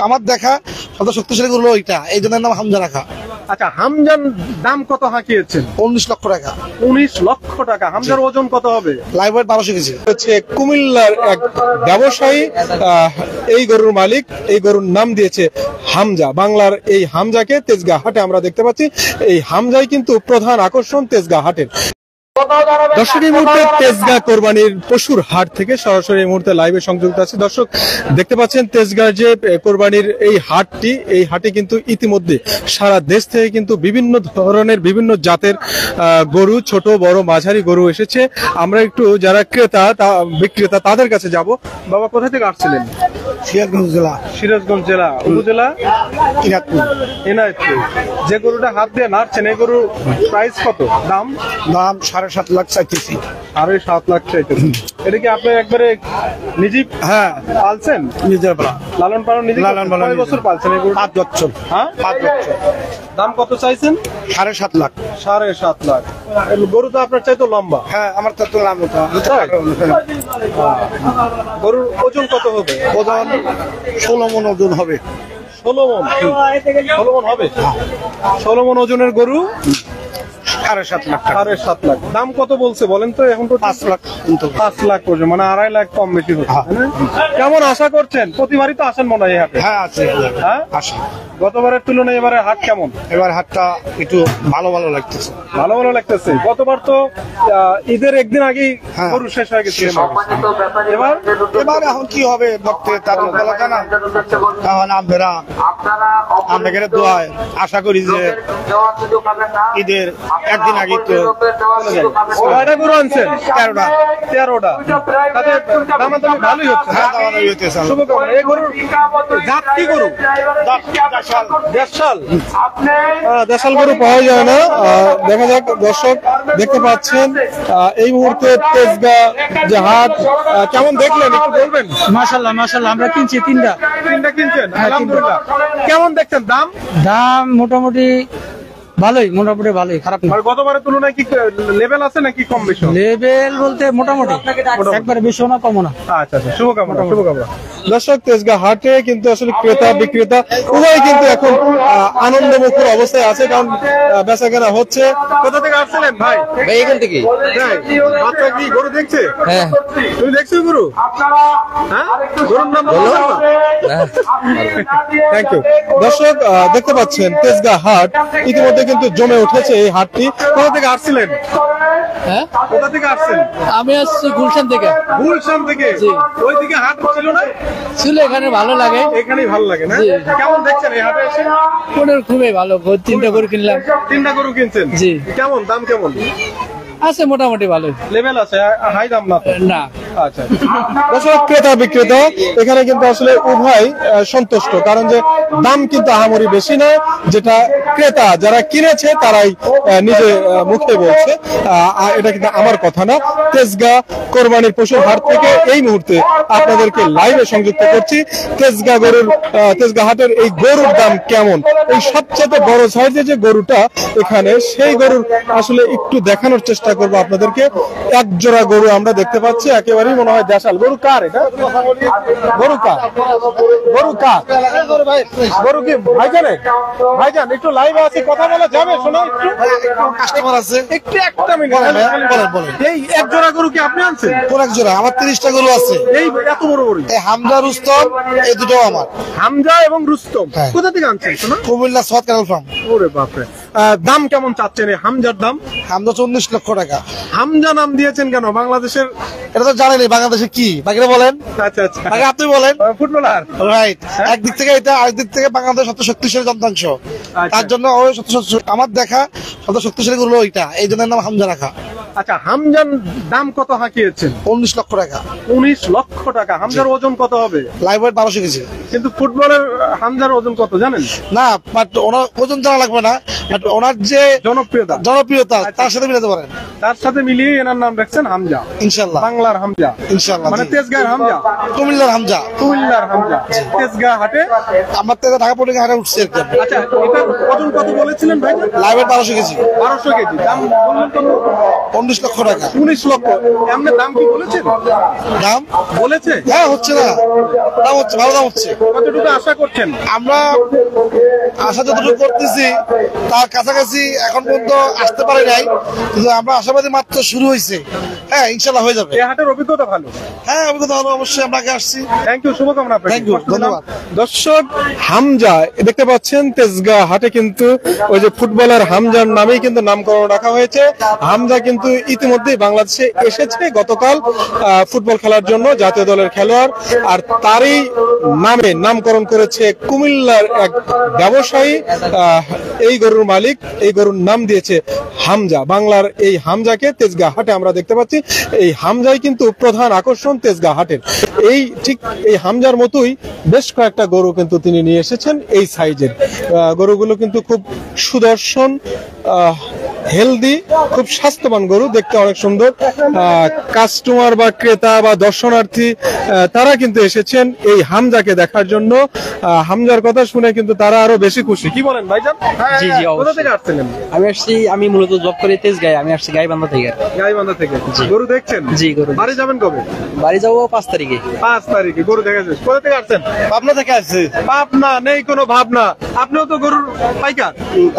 আমার দেখা সবচেয়ে শক্তিশালী গরু ওইটা, এই জন্য নাম হামজা রাখা। আচ্ছা, হামজার দাম কত হাঁকিয়েছেন? 19 লক্ষ টাকা। 19 লক্ষ টাকা। হামজার ওজন কত হবে? Live weight 1200 KG. হচ্ছে কুমিল্লার এক ব্যবসায়ী এই গরুর মালিক, এই গরুর নাম দিয়েছে হামজা। বাংলার এই হামজাকে তেজগাঁ হাটে আমরা দেখতে পাচ্ছি। এই হামজাই কিন্তু প্রধান আকর্ষণ তেজগাঁ হাটের। দর্শক, এই মুহূর্তে তেজগাঁ কোরবানির পশুর হাট থেকে সরাসরি এই মুহূর্তে লাইভে সংযুক্ত আছে। দর্শক দেখতে পাচ্ছেন তেজগাঁর যে কোরবানির এই হাটটি, এই হাটে কিন্তু ইতিমধ্যে সারা দেশ থেকে কিন্তু বিভিন্ন ধরনের বিভিন্ন জাতের গরু, ছোট বড় মাঝারি গরু এসেছে। আমরা একটু যারা ক্রেতা বিক্রেতা তাদের কাছে যাব। বাবা, কোথা থেকে আসছিলেন? সিরাজগঞ্জ জেলা। সিরাজগঞ্জ জেলা, উপজেলা এনায়তপুর। যে গরুটা হাত দিয়ে নাড়ছেন, এই গরুর প্রাইস কত? দাম 7.5 লাখ চাইতেছি। 7.5 লাখ চাইতেছি। এটা কি আপনি একবারে নিজে পালছেন? নিজের লালন পালন নিজে? কয় বছর পালছেন এই গরু? 5 বছর। হ্যাঁ, 5 বছর। দাম কত চাইছেন? 7.5 লাখ। 7.5 লাখ। গরু তো আপনার চাইতো লম্বা। হ্যাঁ, আমার তো লম্বা। গরুর ওজন কত হবে? ওজন 16 মণ ওজন হবে। 16 মণ? 16 মণ হবে। 16 মণ ওজনের গরু 7.5 লাখ। 7.5 লাখ। দাম কত বলছে বলেন তো? এখন তো 5 লাখ। 5 লাখ পর্যন্ত, মানে 2.5 লাখ কম বেশি হচ্ছে। কেমন আশা করছেন? প্রতিবারই তো আসেন মনে হয় এই হাটে? হ্যাঁ, আছে। হ্যাঁ, আসে। গতবারের তুলনায় এবারে হাট কেমন? এবার হাটটা একটু ভালো লাগতেছে। ভালো লাগতেছে। গতবার তো ঈদের একদিন আগেই গরু শেষ হয়ে গেছে। এবার এখন কি হবে বলতে তার বলা না। এখন আমরা দোয়ায় আশা করি যে ঈদের একদিন আগে তো কয়টা গরু আনছেন? 13টা। 13টা। তাতে দামাদামি ভালোই হচ্ছে। হ্যাঁ, দামাদামি হইতেছে। শুভকামনা। এই গরুর জাত কি গরু? দেশাল। দেশাল গরু পাওয়া যায় না। দেখা যাক। দর্শক দেখতে পাচ্ছেন এই মুহূর্তে তেজগাঁ যে হাট, কেমন দেখলেন একটু বলবেন? মাশাআল্লাহ, মাশাআল্লাহ। আমরা কিনছি 3টা। 3টা কিনছেন? আলহামদুলিল্লাহ। কেমন দেখছেন দাম? দাম মোটামুটি ভালোই, খারাপ না। আর গতবারের তুলনায় কি লেভেল আছে নাকি কম বেশি? লেভেল বলতে মোটামুটি, একবারে বেশিও না কমও না। আচ্ছা, শুভকামনা। দর্শক, তেজগাঁ হাটে কিন্তু আসলে ক্রেতা বিক্রেতা উভয় কিন্তু এখন আনন্দমুখর অবস্থায় আছে, কারণ বেচা কেনা হচ্ছে। কোথা থেকে আসছিলেন ভাই? এখান থেকে। বাচ্চা কি গরু দেখছে? হ্যাঁ। তুমি দেখছো গরু? হ্যাঁ, গরুর নাম থ্যাংক ইউ। দর্শক দেখতে পাচ্ছেন তেজগাঁ হাট ইতিমধ্যে কিন্তু জমে উঠেছে এই হাটটি। কোথা থেকে আসছিলেন? হ্যাঁ, কোথা থেকে আসছেন? আমি আসছি গুলশান থেকে। গুলশান থেকে? ওইদিকে হাট ছিল না? ছিল, এখানে ভালো লাগে। এখানেই ভালো লাগে না? কেমন দেখছেন এই হাটে এসে? খুবই ভালো। 3টা গরু কিনলাম। 3টা গরু কিনছেন? জি। কেমন দাম? কেমন আছে? মোটামুটি ভালো লেভেল আছে, হাই দাম না তো? না। আচ্ছা, দর্শক ক্রেতা বিক্রেতা এখানে কিন্তু আসলে উভয় সন্তুষ্ট, কারণ যে দাম কিন্তু আহামরি বেশি নয়। যেটা ক্রেতা যারা কিনেছে তারাই নিজে মুখে বলছে, এটা কিন্তু আমার কথা না। তেজগাঁ কোরবানির পশুর হাট থেকে এই মুহূর্তে আপনাদেরকে লাইভে সংযুক্ত করছি। তেজগাঁ হাটের এই গরুর দাম কেমন, এই সবচেয়ে বড় সাইজের যে গরুটা এখানে, সেই গরুর আসলে একটু দেখানোর চেষ্টা করবো আপনাদেরকে। এক জোড়া গরু আমরা দেখতে পাচ্ছি, একেবারেই মনে হয় দেশাল। গরু কার এটা? গরু কি ভাইজানের? ভাইজান একটু লাইভে আছে, কথা বলা যাবে? শোনো, একটু কাস্টমার আছে। একটু একটা মিনিট বলেন। এই এক জোড়া গরু কি আপনি আনছেন? কোন এক জোড়া? আমার 30টা গরু আছে। এই এত বড় বড়? এই হামজা রুস্তম, এই দুটো আমার। হামজা এবং রুস্তম। কোথা থেকে আনছেন? শোনো, কুমিল্লা সৎ ক্যানেল ফার্ম। ওরে বাপরে। দাম কেমন চাচ্ছেন এই হামজার দাম? হামজা 14 লক্ষ টাকা। হামজা নাম দিয়েছেন কেন? বাংলাদেশের এটা তো জানেনি বাংলাদেশে কি, বাকিরা বলেন। আচ্ছা, আগে আপনি বলেন। Footballer, right. একদিক থেকে এটা, আরেকদিক থেকে বাংলাদেশ সবচেয়ে শক্তিশালী যন্ত্রাংশ। তার জন্য আমার দেখা সবচেয়ে শক্তিশালী গরু ওইটা, এই জন্য নাম হামজা রাখা। আচ্ছা, হামজার দাম কত হাঁকিয়েছেন? 19 লক্ষ টাকা। 19 লক্ষ টাকা। হামজার ওজন কত হবে? Live weight 1200 KG. কিন্তু ফুটবলের হামজার ওজন কত জানেন? না, বাট ওনার ওজন জানা লাগবে না, বাট ওনার যে জনপ্রিয়তা তার সাথে মিলাতে পারেন। তার সাথে মিলিয়ে এনার নাম রাখছেন হামজা। ইনশাআল্লাহ। বাংলার হামজা ইনশাআল্লাহ, মানে তেজগাঁর হামজা, কুমিল্লার হামজা। তেজগাঁ হাটে আমার থেকে ঢাকা পড়ে হাটে উঠছে। আচ্ছা, এটার ওজন কত বলেছিলেন ভাই? Live weight 1200 KG. 1200 কেজি। দাম বললেন তো 19 লক্ষ টাকা। 19 লক্ষ। এমনি দাম কি বলেছেন? দাম বলেছে? হ্যাঁ হচ্ছে না, দাম হচ্ছে, ভালো দাম হচ্ছে। কতটুকু আশা করছেন? আমরা আশা যতটুকু করতেছি তার কাছাকাছি এখন পর্যন্ত আসতে পারে নাই, কিন্তু আমরা আশাবাদী, মাত্র শুরু হয়েছে। হ্যাঁ ইনশাল্লাহ হয়ে যাবে। এই হাটের অভিজ্ঞতা ভালো। হ্যাঁ অভিজ্ঞতা ভালো, অবশ্যই আমরা আগে আসছি। থ্যাংক ইউ, শুভকামনা আপনাকে। Thank you, ধন্যবাদ। দর্শক, হামজা দেখতে পাচ্ছেন তেজগাঁ হাটে কিন্তু ওই যে ফুটবলার হামজার নামেই কিন্তু নামকরণ রাখা হয়েছে। হামজা কিন্তু ইতিমধ্যেই বাংলাদেশে এসেছে গতকাল ফুটবল খেলার জন্য, জাতীয় দলের খেলোয়াড়। আর তারই নামে নামকরণ করেছে কুমিল্লার এক ব্যবসায়ী, এই গরুর মালিক, এই গরুর নাম দিয়েছে হামজা। বাংলার এই হামজাকে তেজগাঁ হাটে আমরা দেখতে পাচ্ছি। এই হামজাই কিন্তু প্রধান আকর্ষণ তেজগাঁ হাটের। এই ঠিক এই হামজার মতোই বেশ কয়েকটা গরু কিন্তু তিনি নিয়ে এসেছেন এই সাইজের। গরুগুলো কিন্তু খুব সুদর্শন, হেলদি, খুব স্বাস্থ্যবান গরু, দেখতে অনেক সুন্দর। কাস্টমার বা ক্রেতা বা দর্শনার্থী তারা কিন্তু এসেছেন এই হামজাকে দেখার জন্য। হামজার কথা শুনে কিন্তু তারা আরো বেশি খুশি। কি বলেন ভাইজান? জি জি, কোথা অবশ্যই। থেকে আসছিলেন? আমি মূলত জব করি তেজগাঁয়ে, আমি আসছি গাইবান্ধা থেকে। গাইবান্ধা থেকে। গরু দেখছেন? জি, গরু বাড়ি যাবেন কবে? বাড়ি যাবো 5 তারিখে। 5 তারিখে গরু দেখেছেন। কোথা থেকে আসছেন? পাবনা থেকে আসছি। পাবনা, নেই কোনো ভাবনা। আপনিও তো গরুর পাইকার।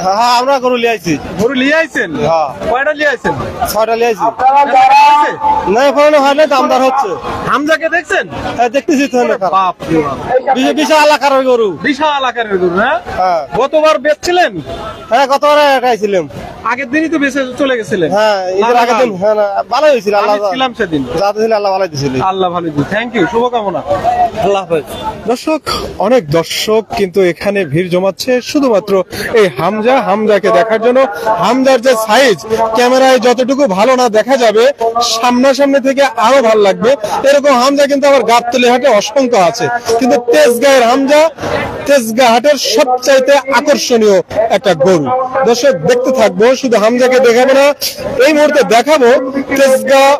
হ্যাঁ আমরা গরু লিয়ে আইছি। গরু নিয়ে আইছেন? হ্যাঁ। কয়টা নিয়ে আইছেন? 6টা লিয়ে আইছি। হয়েছে? না এখনো হয় না, দামদার হচ্ছে। হামজাকে দেখছেন? হ্যাঁ দেখতেছি তো। বাপ রে বাপ। বিশাল আকারের গরু। বিশাল আকারের গরু। হ্যাঁ, হ্যাঁ গতবার বেচছিলেন? হ্যাঁ গতবার খাইছিলাম। আগের দিনই তো বেঁচে চলে গেছিলেন। হ্যাঁ ঈদের আগের দিন। হ্যাঁ না, ভালো হয়েছিল। আমি আল্লাহ ছিলাম সেদিন। যাতে ছিল আল্লাহ ভালো দিছিল। আল্লাহ ভালো দিন। থ্যাংক ইউ, শুভকামনা। আল্লাহ হাফেজ। দর্শক, অনেক দর্শক কিন্তু এখানে ভিড় জমাচ্ছে শুধুমাত্র এই হামজাকে দেখার জন্য। হামজার যে সাইজ, ক্যামেরায় যতটুকু ভালো না দেখা যাবে, সামনাসামনি থেকে আরো ভালো লাগবে। এরকম হামজা কিন্তু আবার গাবতলী হাটে অসংখ্য আছে, কিন্তু তেজগাঁয়ের হামজা তেজগাঁ হাটের সবচাইতে আকর্ষণীয় একটা গরু। দর্শক দেখতে থাকবো, শুধু হামজাকে দেখাবো না, এই মুহূর্তে দেখাবো তেজগাঁ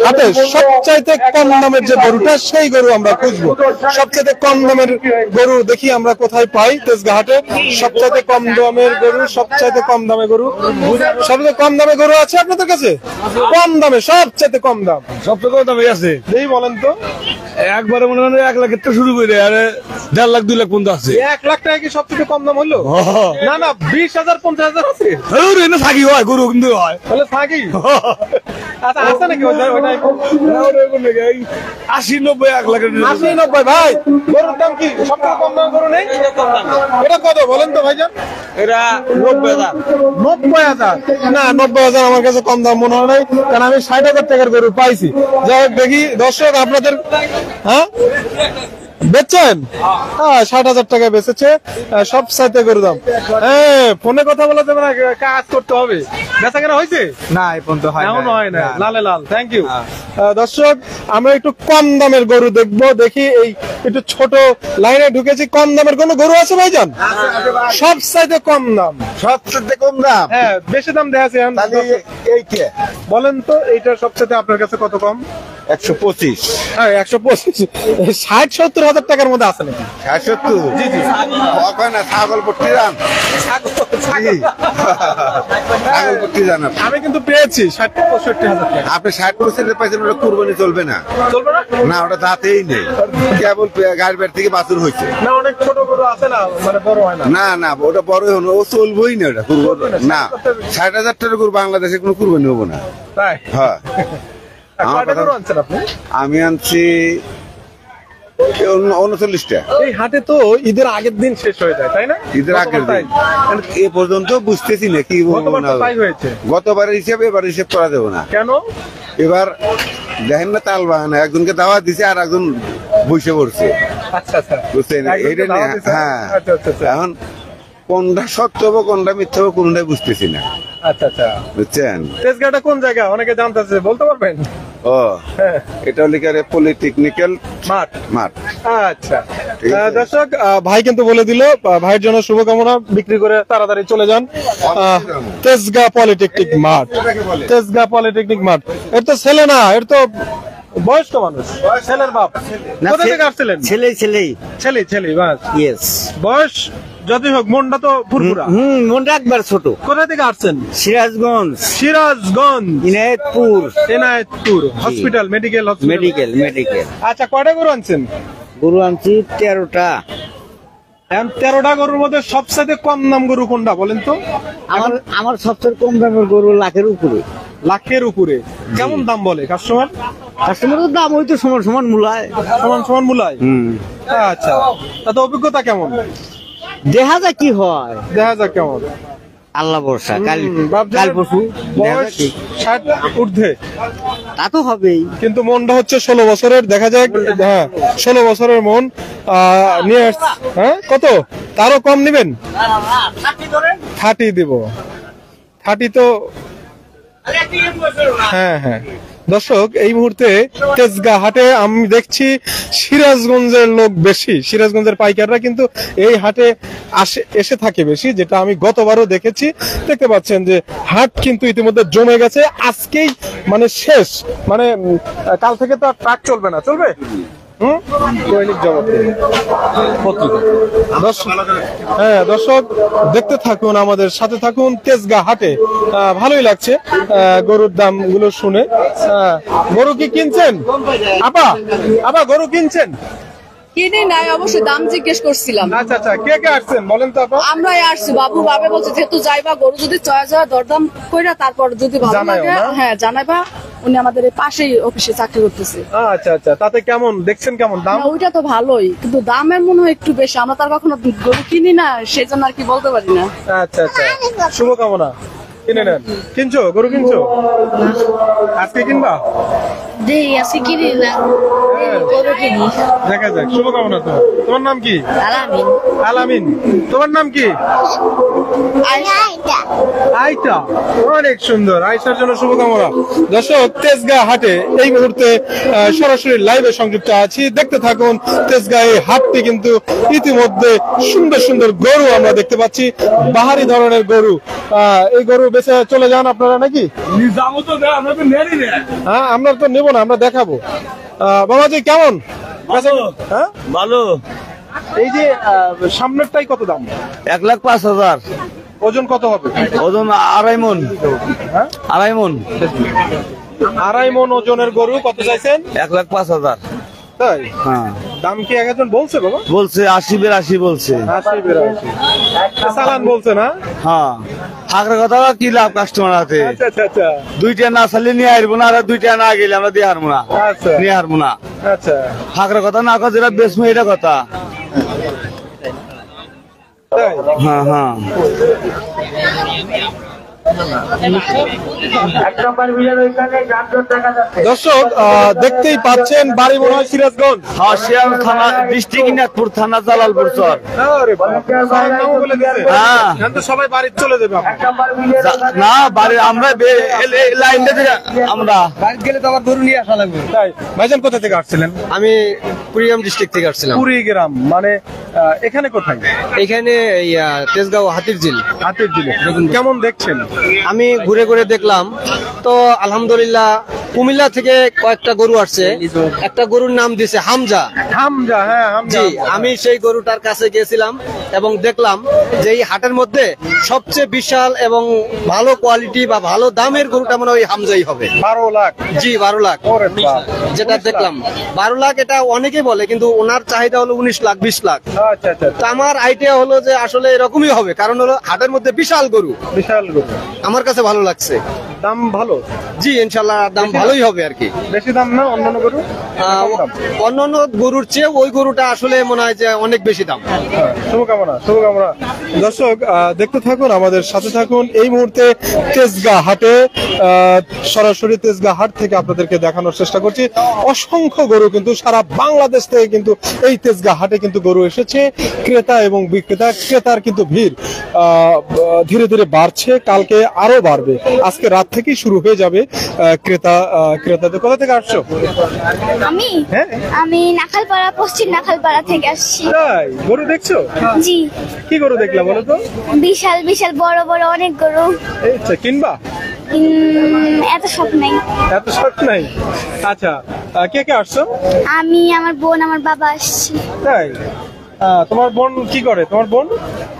হাটের সবচাইতে কম দামের যে গরুটা, সেই গরু আমরা খুঁজবো। সবচাইতে কম দামের গরু দেখি আমরা কোথায় পাই তেজগাঁ হাটে। সবচাইতে কম দামের গরু, সবচাইতে কম দামে গরু, সবচেয়ে কম দামে গরু আছে আপনাদের কাছে? কম দামে, সবচাইতে কম দাম, সবচেয়ে কম দামে আছে। এই বলেন তো। একবারে মনে হয় 1 লাখের থেকে শুরু করে আরে 1.5 লাখ 2 লাখ পর্যন্ত আছে। 1 লাখ টাকা কি সবচেয়ে কম দাম হলো? না না, 20,000 50,000 আছে। এনে থাকি হয় গরু কিন্তু হয়। তাহলে থাকি। আচ্ছা, আছে নাকি ওইটাই? 80-90 1 লাখের। 80-90 ভাই, গরুর দাম কি সবচেয়ে কম দাম গরু নেই? এটা কত বলেন তো ভাইজান? এটা 90,000। 90,000? না, 90,000 আমার কাছে কম দাম মনে হয় নাই, কারণ আমি 60,000 টাকার গরু পাইছি। যাই হোক, দেখি দর্শক আপনাদের। হ্যাঁ বেচছেন? হ্যাঁ 60,000 টাকা বেচেছে। সব সাইতে গরু দাম। ফোনে কথা বলা যাবে না, কাজ করতে হবে। বেচা কেনা হয়েছে? না এই পর্যন্ত হয় না। এমন হয় না। লালে লাল, থ্যাংক ইউ। দর্শক, আমরা একটু কম দামের গরু দেখবো। দেখি এই একটু ছোট লাইনে ঢুকেছি। কম দামের কোনো গরু আছে ভাইজান? সব সাইতে কম দাম। সবচেয়ে কম দাম। হ্যাঁ, বেশি দাম দেখা আছে। তাহলে এইটা বলেন তো, এইটা সবচেয়ে আপনার কাছে কত কম? 125। হ্যাঁ 125। 60-70 হাজার টাকার মধ্যে আছে নাকি? 70। জি জি। কয় না ছাগল পট্টি দাম। ছাগল পট্টি দাম। আমি কিন্তু পেয়েছি 60-65 হাজার টাকা। আপনি 60% পাইছেন, ওটা কুরবানি চলবে না। চলবে না? না ওটা দাঁতেই নেই, কেবল গাড়ির বের থেকে বাছুর হয়েছে। না, অনেক ছোট গরু আছে না, মানে বড় হয় না। না না ওটা বড় হলো, ও চলবই না। ওটা না 60,000 টাকার গরু বাংলাদেশে কোনো কুরবানি হবো না। তাই? হ্যাঁ কয়টা গরু আনছেন আপনি? আমি আনছি 39টা। এই হাটে তো ঈদের আগের দিন শেষ হয়ে যায়, তাই না? ঈদের আগের দিন এ পর্যন্ত বুঝতেছি না কি গতবার তো তাই হয়েছে। গতবারের হিসাবে এবার হিসেব করা যাবে না। কেন? এবার দেখেন না, তাল বাহানা, একজনকে দাওয়াত দিছে আর একজন বসে পড়ছে। আচ্ছা আচ্ছা। বুঝছেন? একজনকে এইটা দাওয়াত নিয়ে দিছে? হ্যাঁ, আচ্ছা, আচ্ছা, আচ্ছা। এখন কোনটা সত্য হবো কোনটা মিথ্যা হবো কোনটাই বুঝতেছি না। আচ্ছা আচ্ছা। বুঝছেন? তেজগাঁটা কোন জায়গা অনেকে জানতে চাচ্ছে, বলতে পারবেন? ও হ্যাঁ, এটা লিখারে পলিটেকনিক্যাল মাঠ। মাঠ। আচ্ছা। ঠিক আছে। দর্শক, ভাই কিন্তু বলে দিল, ভাইয়ের জন্য শুভকামনা, বিক্রি করে তাড়াতাড়ি চলে যান। তেজগাঁ পলিটেকনিক মাঠ। তেজগাঁ পলিটেকনিক মাঠ। এর তো ছেলে না, এর তো বয়স্ক মানুষ, ছেলের বাপ। কোথা থেকে আসছিলেন? ছেলেই ছেলে ছেলে বাস। ইয়েস। বয়স যতই হোক মনটা তো ফুরফুরা। মনটা একবার ছোট। কোথা থেকে আসছেন? Sirajganj, Sirajganj, Inayetpur, Enayetpur hospital, medical hospital. Medical. আচ্ছা, কয়টা গরু আনছেন? গরু আনছি 13টা। এখন 13টা গরুর মধ্যে সবচেয়ে কম দাম গরু কোনটা বলেন তো? আমার সবচেয়ে কম দামের গরু লাখের উপরে। লাখের উপরে? কেমন দাম বলে কাস্টমার? কাস্টমারের দাম ওই তো সমান সমান মূলায়। সমান সমান মূলায়? আচ্ছা, তাতে অভিজ্ঞতা কেমন? দেখা যাক কি হয়। দেখা যাক কেমন। আল্লাহ ভরসা। কাল বাপজানের পরশু বয়স 60 ঊর্ধ্বে। তা তো হবেই। কিন্তু মনটা হচ্ছে 16 বছরের। দেখা যাক। হ্যাঁ, 16 বছরের মন নিয়ে আসছে। হ্যাঁ, কত? তারও কম নিবেন? 30 দিব। 30 তো। হ্যাঁ হ্যাঁ। দর্শক, এই মুহূর্তে তেজগাঁ হাটে আমি দেখছি সিরাজগঞ্জের লোক বেশি। সিরাজগঞ্জের পাইকাররা কিন্তু এই হাটে এসে থাকে বেশি, যেটা আমি গতবারও দেখেছি। দেখতে পাচ্ছেন যে হাট কিন্তু ইতিমধ্যে জমে গেছে। আজকেই মানে শেষ, মানে কাল থেকে তো আর ট্রাক চলবে না। চলবে? দৈনিক জগতে হ্যাঁ। দর্শক, দেখতে থাকুন, আমাদের সাথে থাকুন তেজগাঁ হাটে। ভালোই লাগছে গরুর দাম গুলো শুনে। গরু কি কিনছেন? আপা গরু কিনছেন? কিনে নাই, অবশ্যই দাম জিজ্ঞেস করছিলাম। আচ্ছা আচ্ছা, কে কে আসছেন বলেন তো আপা? আমরাই আসছি। বাবে বলছে যেহেতু যাইবা, গরু যদি চয়েস হয় দরদাম কইরা তারপর যদি ভালো লাগে হ্যাঁ জানাইবা। উনি আমাদের এই পাশেই অফিসে চাকরি করতেছে। আচ্ছা আচ্ছা, তাতে কেমন দেখছেন? কেমন দাম? ওইটা তো ভালোই, কিন্তু দামের মনে হয় একটু বেশি। আমরা তার কখনো গরু কিনি না, সেই জন্য আর কি বলতে পারি না। আচ্ছা আচ্ছা, শুভকামনা। কিনে নেন। কিনছো? গরু কিনছো? আজকে কিনবা? আজকে কিনি না, গরু কিনি। দেখা যাক। শুভকামনা। তোমার নাম কি? আলামিন। আলামিন। তোমার নাম কি? আইটা। অনেক সুন্দর। আইসার জন্য শুভকামনা। দর্শক, তেজগাঁ হাটে এই মুহূর্তে সরাসরি লাইভে সংযুক্ত আছি। দেখতে থাকুন তেজগাঁ এই হাটটি কিন্তু ইতিমধ্যে সুন্দর সুন্দর গরু আমরা দেখতে পাচ্ছি। বাহারি ধরনের গরু। এই গরু বেচে চলে যান আপনারা নাকি? হ্যাঁ, আমরা তো নেবো না, আমরা দেখাবো। বাবাজি কেমন? হ্যাঁ, ভালো। এই যে সামনেরটাই কত দাম? 1,05,000। ওজন কত হবে? ওজন 2.5 মন। হ্যাঁ, 2.5 মন। 2.5 মন ওজনের গরু কত চাইছেন? 1,05,000। তাই? হ্যাঁ। দাম কি এক একজন বলছে বাবা? বলছে 80-82 বলছে। 80-82 চালান বলছে না? হ্যাঁ। ফাঁকরের কথা কি লাভ কাস্টমার হাতে? আচ্ছা আচ্ছা আচ্ছা। 2টা না চালিয়ে নিয়ে আসবো না, আর 2টা না গেলে আমরা দিয়ে হারবো না। আচ্ছা নিয়ে হারবো না। আচ্ছা। ফাঁকরের কথা না কথা, যেটা বেসমো এটা কথা। তাই? হ্যাঁ হ্যাঁ। দর্শক, দেখতেই পাচ্ছেন বাড়ি মনে হয় সিরাজগঞ্জ। হ্যাঁ, শিয়াল থানা, ডিস্ট্রিক্ট ইনায়তপুর থানা, জালালপুর চর। আরে বাবা, সবার নামও বলে দিছে। হ্যাঁ। এখন তো সবাই বাড়ি চলে যাবে এখন। না, বাড়ি আমরা লাইন থেকে আমরা বাড়ি গেলে তো আবার গরু নিয়ে আসা লাগবে। তাই? ভাইজান কোথা থেকে আসছিলেন? আমি কুড়িগ্রাম ডিস্ট্রিক্ট থেকে আসছিলাম। কুড়িগ্রাম মানে এখানে কোথায়? এখানে তেজগাঁও হাতির ঝিল। হাতের দিলে কেমন দেখছেন? আমি ঘুরে ঘুরে দেখলাম তো আলহামদুলিল্লাহ। কুমিল্লা থেকে কয়েকটা গরু আসছে। একটা গরুর নাম দিয়েছে হামজা। হামজা। হ্যাঁ, হামজা। জি, আমি সেই গরুটার কাছে গিয়েছিলাম এবং দেখলাম যে এই হাটের মধ্যে সবচেয়ে বিশাল এবং ভালো কোয়ালিটি বা ভালো দামের গরুটা মনে হয় হামজাই হবে। 12 লাখ? জি, 12 লাখ। ওরে বাপ। যেটা দেখলাম 12 লাখ, এটা অনেকে বলে, কিন্তু ওনার চাহিদা হলো 19 লাখ 20 লাখ। আচ্ছা আচ্ছা। তো আমার আইডিয়া হলো যে আসলে এরকমই হবে, কারণ হলো হাটের মধ্যে বিশাল গরু। বিশাল গরু। আমার কাছে ভালো লাগছে। দাম ভালো? জি, ইনশাল্লাহ দাম ভালোই হবে আর কি। বেশি দাম না অন্যান্য গরু? অন্যান্য গরুর চেয়ে ওই গরুটা আসলে মনে হয় যে অনেক বেশি দাম। শুভকামনা। শুভকামনা। দর্শক, দেখতে থাকুন, আমাদের সাথে থাকুন। এই মুহূর্তে তেজগাঁ হাটে সরাসরি তেজগাঁ হাট থেকে আপনাদেরকে দেখানোর চেষ্টা করছি। অসংখ্য গরু কিন্তু সারা বাংলাদেশ থেকে কিন্তু এই তেজগাঁ হাটে কিন্তু গরু এসেছে। ক্রেতা এবং বিক্রেতা, ক্রেতার কিন্তু ভিড় ধীরে ধীরে বাড়ছে। কালকে আরো বাড়বে। আজকে রাত থেকেই শুরু হয়ে যাবে ক্রেতাদের। কোথা থেকে আসছো? আমি নাখালপাড়া, পশ্চিম নাখালপাড়া থেকে আসছি। তাই? গরু দেখছো? জি। কি গরু দেখলা বলো তো? বিশাল বিশাল বড় বড় অনেক গরু। আচ্ছা, কিনবা? এত শখ নাই। এত শখ নাই? আচ্ছা, কে কে আসছো? আমি, আমার বোন, আমার বাবা আসছি। তাই? তোমার বোন কি করে? তোমার বোন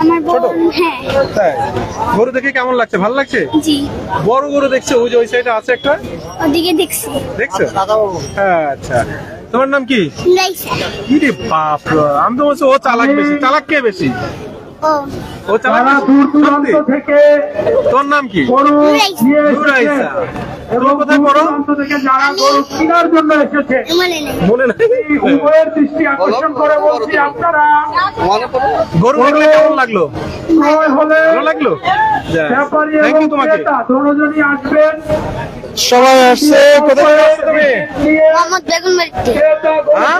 আমার বোন হ্যাঁ তাই গরু দেখে কেমন লাগছে, ভালো লাগছে? জি বড় গরু দেখছো, ওই যে ওই সাইডে আছে একটা, ওদিকে দেখছি দেখছো? হ্যাঁ, আচ্ছা। তোমার নাম কি? রাইসা ইরে বাপ রে, আমি তো বলছি ও চালাক বেশি। চালাক কে বেশি? ও ও চালাক বেশি? সত্যি? তোর নাম কি? রাইসা নুরাইসা। তুমি কোথায় পড়ো? মনে নেই মনে নাই? গরু দেখলে কেমন লাগলো? ভালো লাগলো? থ্যাংক ইউ তোমাকে। সবাই আসছে। কোথায় আসছো তুমি? মোহাম্মদ বেগুন বাড়িতে হ্যাঁ?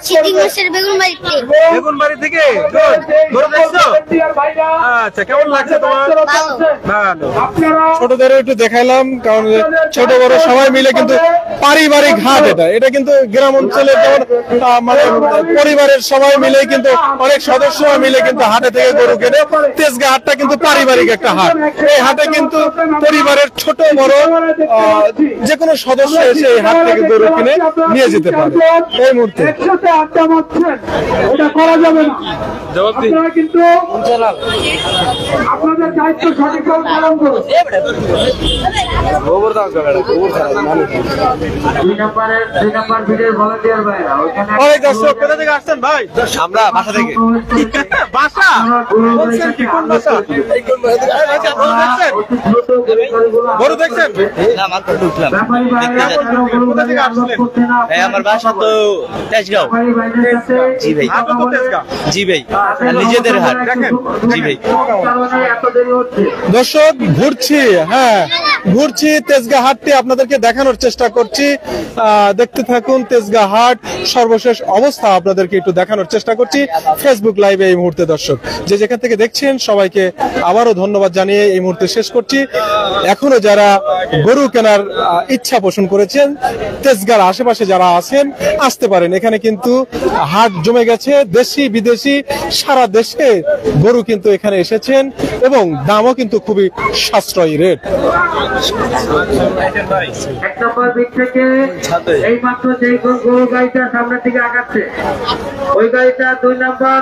সিদ্দিক মাসের বেগুন বাড়িতে বেগুন বাড়ি থেকে? Good. গরু দেখছো? আচ্ছা, কেমন লাগছে তোমার? ভালো ভালো। ছোটদেরও একটু দেখাইলাম, কারণ ছোট বড় সবাই মিলে কিন্তু পারিবারিক হাট। এটা কিন্তু গ্রাম অঞ্চলে যেমন মানে পরিবারের সবাই মিলে কিন্তু অনেক সদস্য মিলে কিন্তু হাটে থেকে গরু কেনে। তেজগাঁ হাটটা কিন্তু পারিবারিক একটা হাট। এই হাটে কিন্তু পরিবারের ছোট বড় যে কোনো সদস্য এসে এই হাট থেকে গরু কিনে নিয়ে যেতে পারে। এই মুহূর্তে এটা করা যাবে না। জবাব দিন। আপনারা কিন্তু আপনাদের দায়িত্ব সঠিকভাবে পালন করুন। দুই নাম্বার ভিডিওর ভলান্টিয়ার ভাইরা ওইখানে অনেক দর্শক কোথা থেকে আসছেন ভাই? আমরা বাসা থেকে বাসা বলছেন কি? কোন বাসা? আচ্ছা, গরু দেখছেন? গরু দেখছেন? না মাত্র ঢুকলাম ব্যাপারী ভাইরা কোথা থেকে আসলেন? ভাই আমার বাসা তো তেজগাঁও জি ভাই আপনি তো তেজগাঁ। জি ভাই নিজেদের হাট দেখেন, জি ভাই এত দেরি হচ্ছে। দর্শক ঘুরছি, হ্যাঁ ঘুরছি তেজগাঁ হাটটি আপনাদেরকে দেখানোর চেষ্টা করছি। দেখতে থাকুন তেজগাঁ হাট সর্বশেষ অবস্থা আপনাদেরকে একটু দেখানোর চেষ্টা করছি ফেসবুক লাইভে এই মুহূর্তে। দর্শক যে যেখান থেকে দেখছেন সবাইকে আবারও ধন্যবাদ জানিয়ে এই মুহূর্তে শেষ করছি। এখনো যারা গরু কেনার ইচ্ছা পোষণ করেছেন, তেজগাঁর আশেপাশে যারা আছেন আসতে পারেন। এখানে কিন্তু হাট জমে গেছে, দেশি বিদেশি সারা দেশে গরু কিন্তু এখানে এসেছেন এবং দামও কিন্তু খুবই সাশ্রয়ী রেট। এক নম্বর দিক থেকে এই মাত্র যে গরু গাড়িটা সামনের দিকে আগাচ্ছে, ওই গাড়িটা 2 নাম্বার